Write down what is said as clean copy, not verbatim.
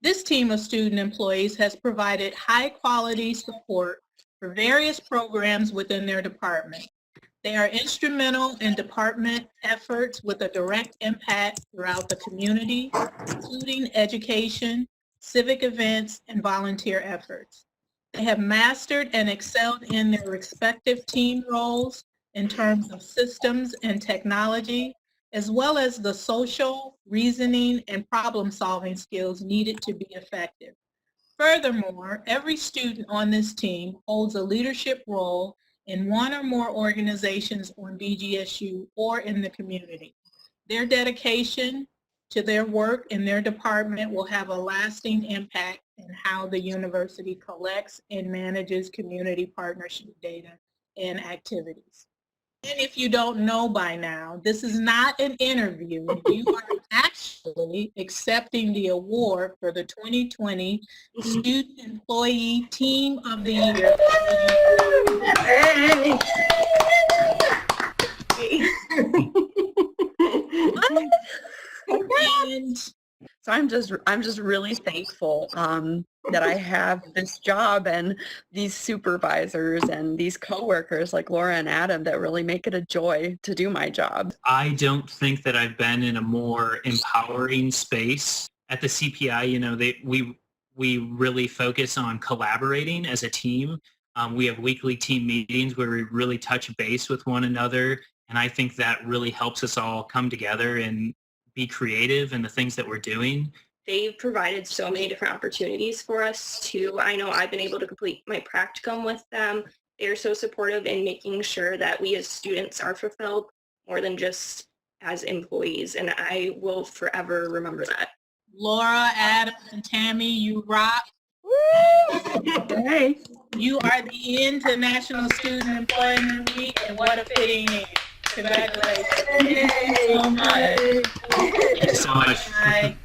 This team of student employees has provided high-quality support for various programs within their department. They are instrumental in department efforts with a direct impact throughout the community, including education, civic events, and volunteer efforts. They have mastered and excelled in their respective team roles in terms of systems and technology, as well as the social, reasoning, and problem-solving skills needed to be effective. Furthermore, every student on this team holds a leadership role in one or more organizations on BGSU or in the community. Their dedication to their work in their department will have a lasting impact in how the university collects and manages community partnership data and activities. And if you don't know by now, this is not an interview. You are actually accepting the award for the 2020 Student Employee Team of the Year. And so I'm just really thankful that I have this job and these supervisors and these coworkers like Laura and Adam that really make it a joy to do my job. I don't think that I've been in a more empowering space. At the CPI, you know, we really focus on collaborating as a team. We have weekly team meetings where we really touch base with one another, and I think that really helps us all come together and be creative in the things that we're doing. They've provided so many different opportunities for us too. I know I've been able to complete my practicum with them. They're so supportive in making sure that we as students are fulfilled more than just as employees, and I will forever remember that. Laura, Adam, and Tammy, you rock. Hey. You are the end to National Student Employment Week, and what a fitting end. Congratulations. Thank you so much. Bye.